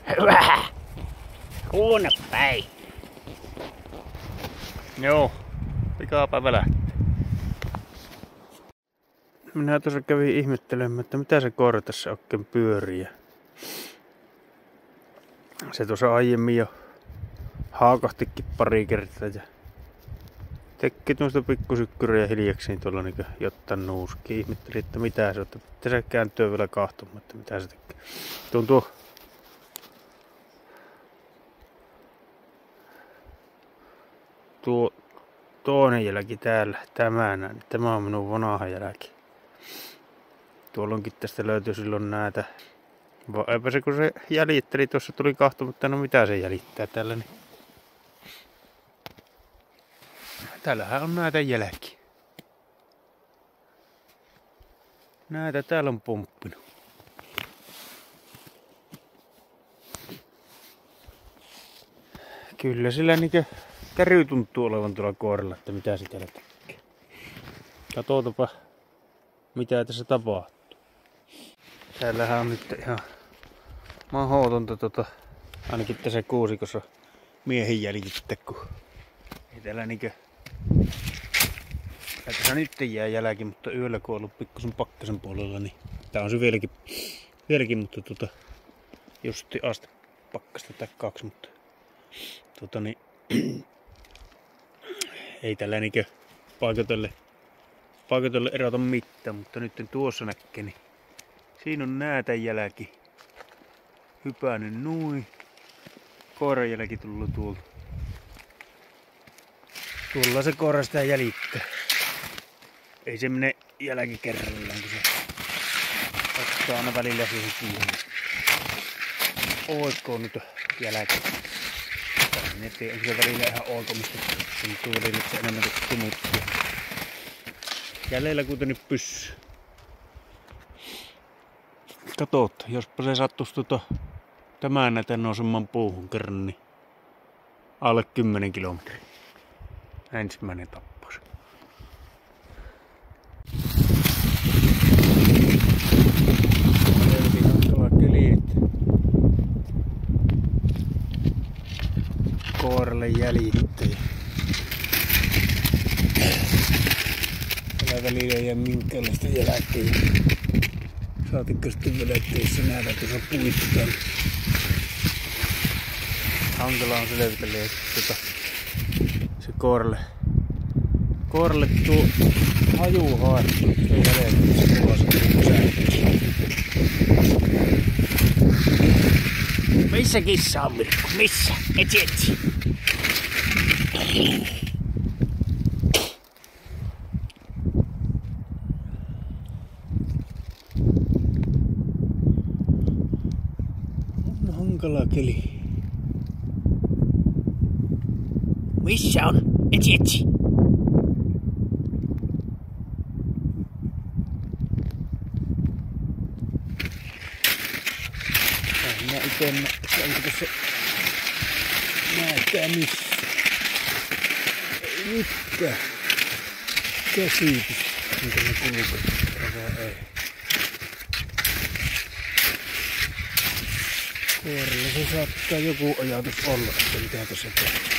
Hyvä! Kuuna päin! Joo, pikapäivä lähtee. Minä tuossa kävin ihmettelemään, että mitä se koira tässä oikein pyörii. Se tuossa aiemmin jo haakahtikin pari kertaa ja teki tuosta pikkusykkyriä hiljaksiin tuolla niin jotta nuuski. Ihmettelin, että mitä se on. Tässä kääntyy vielä kahtomaan, että mitä se tekee. Tuntuu tuo toinen jälki täällä, tämä on minun vanha jälki. Tuolla onkin tästä löytyy silloin näitä. Eipä se kun se jäljitteli tuossa tuli kahto, mutta no mitä se jäljittää tällä niin. Täällähän on näitä jälkiä. Näitä täällä on pomppinut. Kyllä sillä niinkö käry tuntuu olevan tuolla koiralla, että mitä se täällä tekee. Katsotaanpa mitä tässä tapahtuu. Täällähän on nyt ihan mahdotonta ainakin tässä kuusikossa miehen jäljittää, kun ei täällä niinkö. Tässä nyt jää jälki, mutta yöllä kun on ollut pikkusen pakkasen puolella, niin tää on se vieläkin mutta justi aste pakkasta tai 2, mutta niin ei tällä niinkö paikotelle erota mitään, mutta nyt tuossa näkee, niin siinä on näätä jälki hypännyt noin. Koiran jälki tullut tuolta. Tuolla se koira sitä jäljittää. Ei se mene jälki kerrallaan, kun se ottaa aina välillä siihen kiinni. Oikkoon nyt jälki. En tiedä, onko se välillä ihan oikomista. Se tuntuu välillä, että se enemmän tumuttuu. Jäljellä kuitenkin pysyy. Katot, jospa se sattuisi tämän näten nousemaan puuhun kerran, niin alle 10 kilometriä. Ensimmäinen tappaus. Hyvin hankala keli. Koiralle jäljittäjä. Tällä välillä ei jää minkäänlaista jälkeä. Saatikko sitten vielä, ettei se nähdä tuossa puittaan. Hankala on selvitellä, että se koiralle tuo haju haettu. Se ei jäljetä, se tulossa Missä kissa on, Mirko? Missä? Etsi. on hankala keli. Missä on? Etsi. Minä ite onko tässä näyttää missä. Ei mitään käsitys. Mitä ne kulkee. Ei. Koiralla se saattaa joku ajatus olla, että mitä tässä tehdään.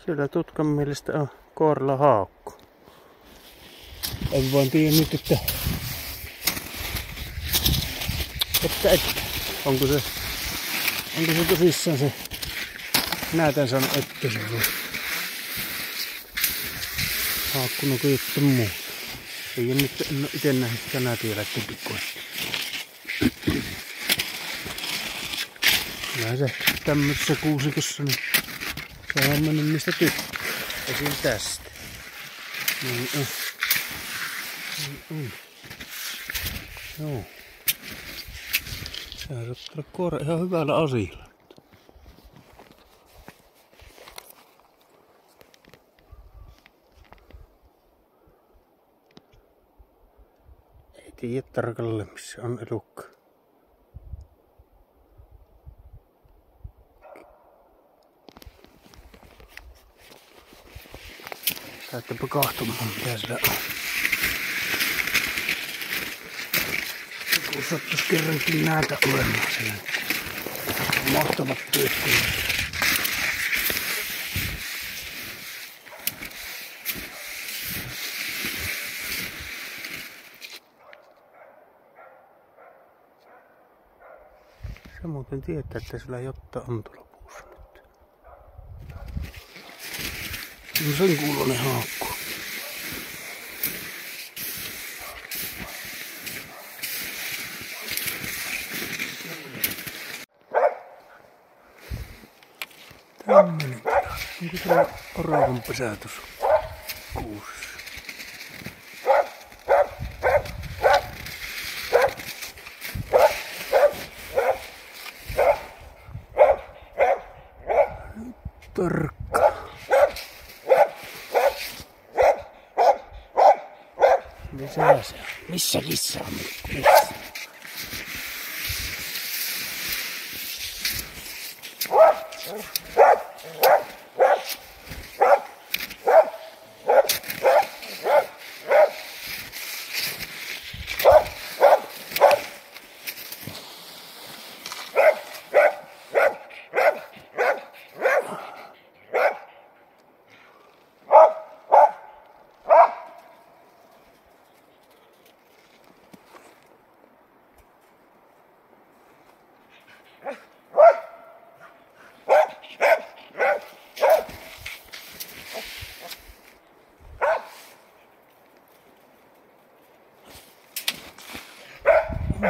Siellä tutkan mielestä on koiralla haukku. En vaan tiedä nyt, että onko se tosissaan se näytän sanon, että se on haukku no juttu muu. Ei ole nyt ite nähnyt sitä näätiöläitten pikkuja. Kyllä se tämmöisessä kuusikossa, niin se on mennyt mistä tykkää. Esim tästä. Niin on. Joo. Sehän saattaa olla koira ihan hyvällä asialla. Ei tiedä tarkalleen missä on elukka. Käyttäpä kahtomaan mitä sillä on. Joku sattuis kerrankin näitä olemaan siellä. Mahtavat työttömät. Sä muuten tietää, että sillä jotta on tuolla puussa nyt. No sen kuulonen haakku. Tämmönen. Onko täällä oravan pesä tuossa kuussa? Tarkka. Missä se on? Missä kissa on? Missä?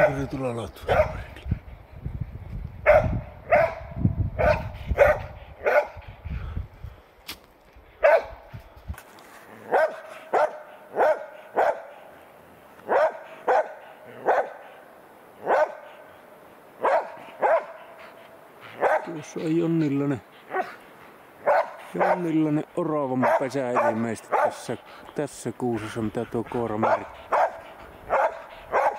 Onko se tulla latussa? Tuossa on Jonnillainen oravan pesä ilmeisesti tässä kuusessa, mitä tuo koira merkkaa.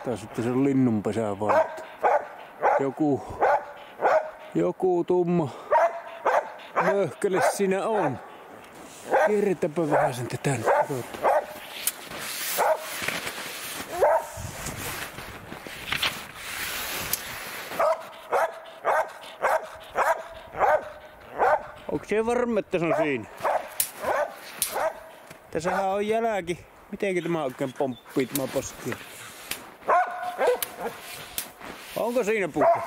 Tai sitten se on linnunpesä vaan. Joku tumma möhkele siinä on. Kierretäpä vähän sen tänne. Onko se varma, että se on siinä? Tässähän on jälki. Mitenkin tämä oikein pomppii tämä poski? Onko siinä puhka?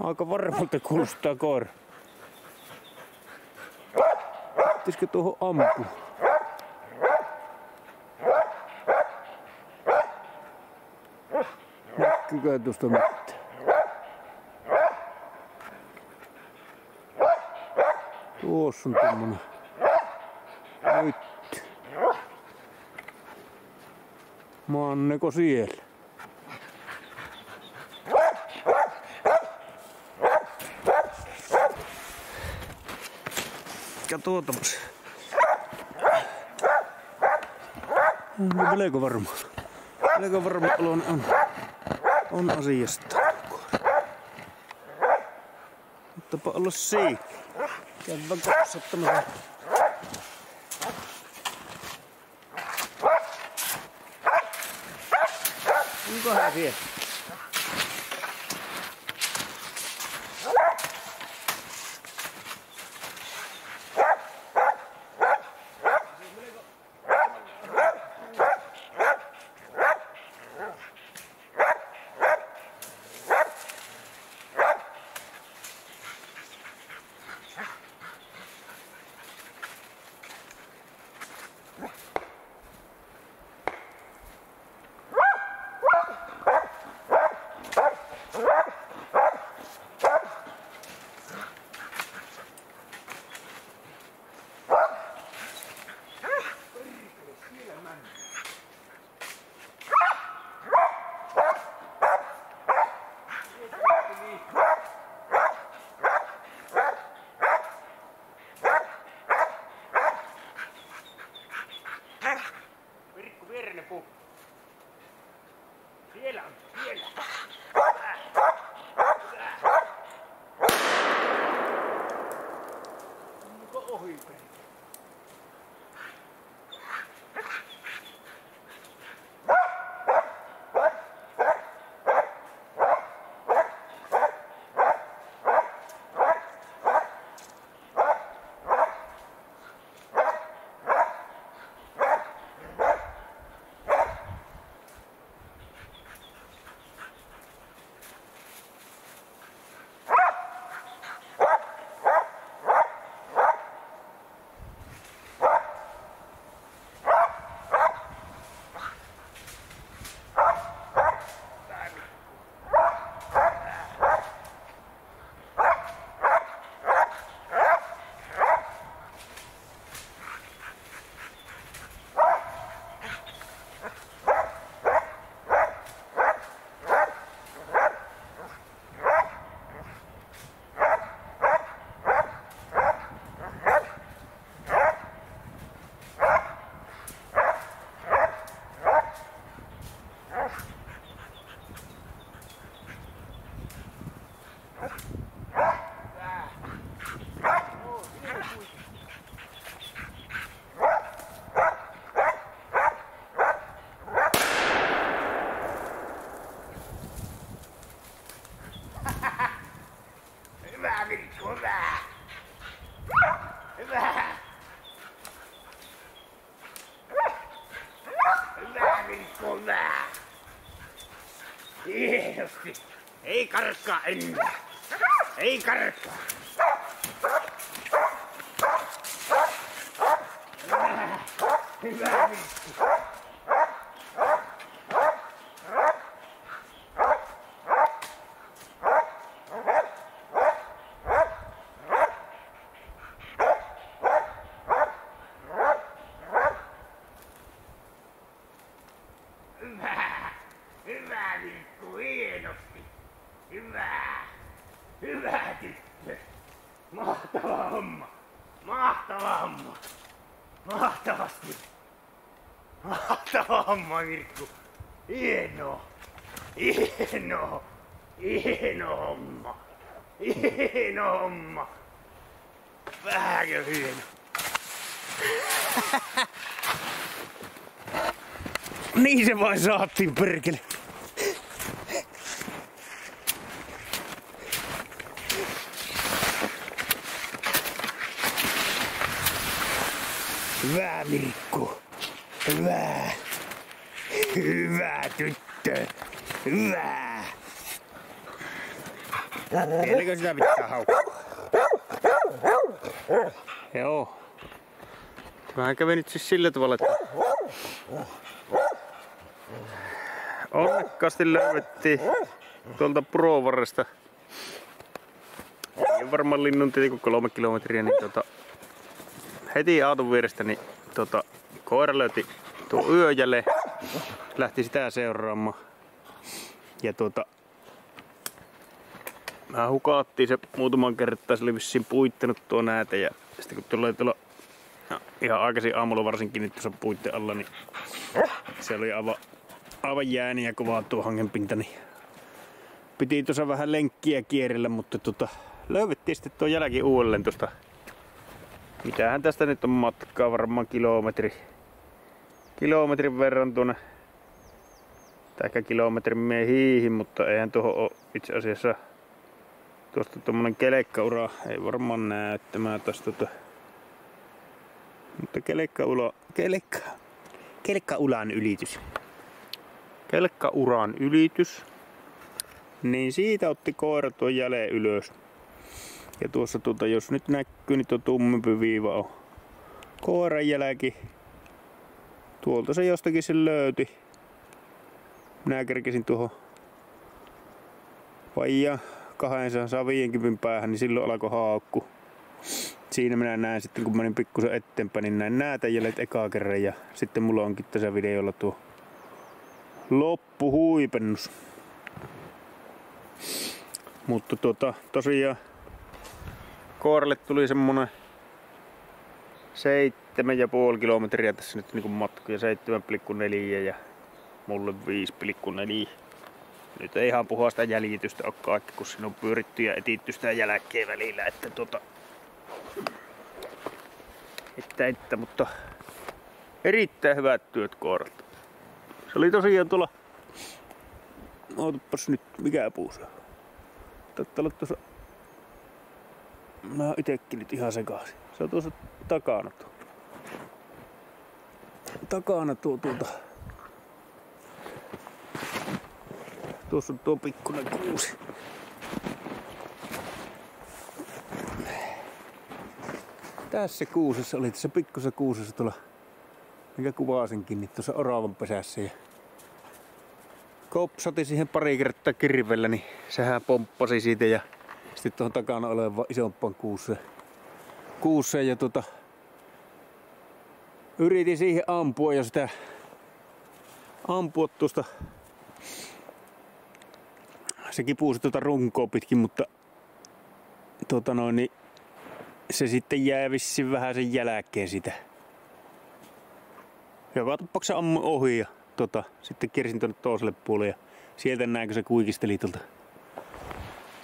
Aika varmalta kuulostaa koira. Pitäisikö tuohon ampua? Näkyykö tuosta mitään? Tuossa on tommonen. Nyt. Maanneko siellä? Katsotaanpas. Melko varma. Melko varma on asiasta. Muttapa olla siinä. Käydään katsottamassa. Onkohan siellä? hienosti. Ei karkkaa enää. Ei karkkaa. Hyvä Mirkku. Hyvä Mirkku, hienosti. Hyvä. Hyvä tyttö. Mahtava homma. Mahtava homma. Mahtavasti. Mahtava homma Mirkku. Hienoa. Hienoa. Hieno homma. Hieno homma. Vähänkö hieno? Niin se vain saatiin, perkele. Hyvä Mirkku. Hyvä. Hyvä tyttö. Hyvä. Vieläkö sitä pitää haukkua? Joo. Vähän kävi nyt siis sillä tavalla, että onnekkaasti löydettiin tuolta Provarresta. Ei varmaan linnun tietenkin 3 kilometriä, niin heti auton vierestä niin koira löyti tuo yöjäle. Lähti sitä seuraamaan. Ja mä hukaattiin se muutaman kertaa, se oli vissiin puittanut tuo näätä ja sitten kun tulee tuolla ihan aikaisin aamulla varsinkin niin tuossa puitten alla, niin se oli aivan jääniä kovaa tuo hangenpinta, niin piti tuossa vähän lenkkiä kierrellä, mutta löydettiin sitten tuo jälki uudelleen tuosta. Mitähän tästä nyt on matkaa, varmaan kilometrin verran tuonne, tai ehkä kilometrin miehiin, mutta eihän tuohon ole itse asiassa tuosta tommonen kelekkaura, ei varmaan näyttämään tästä mutta kelkkauran ylitys. Kelkkauran ylitys. Niin siitä otti koira tuon jälleen ylös. Ja tuossa jos nyt näkyy, niin tuo tummempi viiva on koiran jälki. Tuolta se jostakin se löyti. Minä kerkesin tuohon vaijaa 250 päähän, niin silloin alkoi haukku. Siinä minä näen sitten, kun menin pikkusen eteenpäin, niin näin näätä jäljet ekaa kerran. Ja sitten mulla onkin tässä videolla tuo loppuhuipennus. Mutta tosiaan koiralle tuli semmonen 7,5 kilometriä tässä nyt niin matkoja, 7,4 ja mulle 5,4. Nyt ei ihan puhasta jäljitystä ole kaikki, kun siinä on pyöritty ja etitty sitä jälkeen välillä, että mutta erittäin hyvät työt koiralta. Se oli tosiaan tuolla, ootapas nyt, mikä puu se on? Taitaa olla tuossa, mä oon itekin nyt ihan sekaisin. Se on tuossa takana tuo. Tuossa on tuo pikkunen kuusi. Tässä kuusessa oli, tässä pikkusessa kuusessa tuolla, mikä kuvasinkin, niin tuossa oravan pesässä. Ja kopsati siihen pari kertaa kirvellä, niin sehän pomppasi siitä ja sitten tuohon takana oleva isompaan kuuseen ja yritin siihen ampua ja sitä ampua tuosta. Se kipuusi runkoa pitkin, mutta niin se sitten jää vissiin vähän sen jälkeen sitä. Joka tapauksessa ammun ohi ja sitten kiersin tuonne toiselle puolelle ja sieltä näinkö se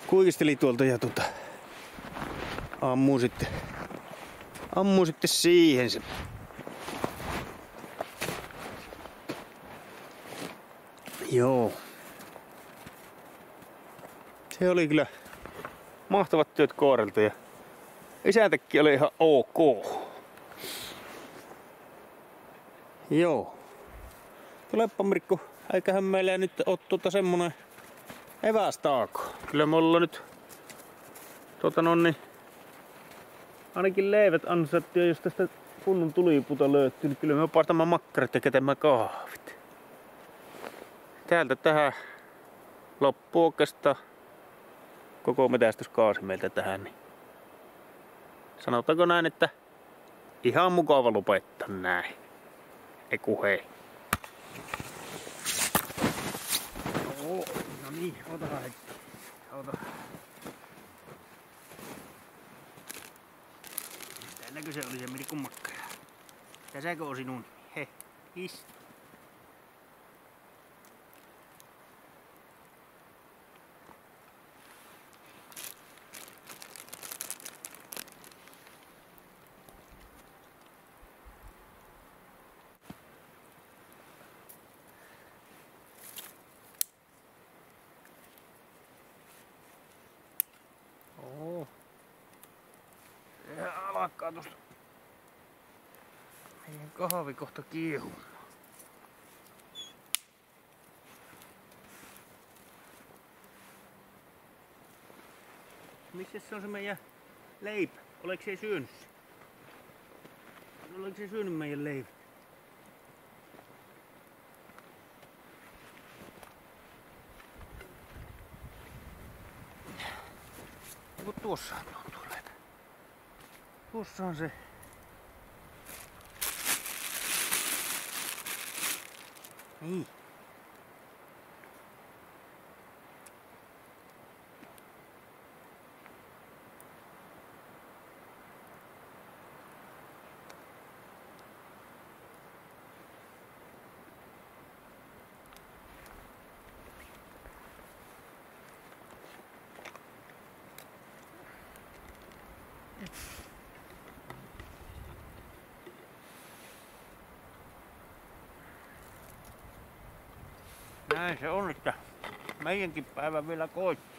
kuikisteli tuolta ja ammun sitten siihen se. Joo. Se oli kyllä mahtavat työt koiralta ja isäntäkin oli ihan ok. Joo. Tulepa Mirkku, eiköhän meillä nyt oo semmonen Evästaako? Kyllä mulla nyt ainakin leivät ansattiin, jos tästä kunnon tuliputa löytyy, niin kyllä me paistamaan makkarat ja kätemään kahvit. Täältä tähän loppu oikeastaan koko metästyskaasi meiltä tähän. Niin sanotaanko näin, että ihan mukava lopettaa näin. Eiku hei. No niin, ota hetki. Ota. Tälläkö se oli se Mirkun makkara? Tässäkö on sinun? He, is. Oo. Sehän alkaa tosta meidän kahvi kohta kiehumaan. Missä se on se meidän leipä? Oliko se syönyt? Oliko se syönyt meidän leipä? Tuossa on tuleita. Tuossa on se. Niin. Näin se on, että meidänkin päivä vielä koitti.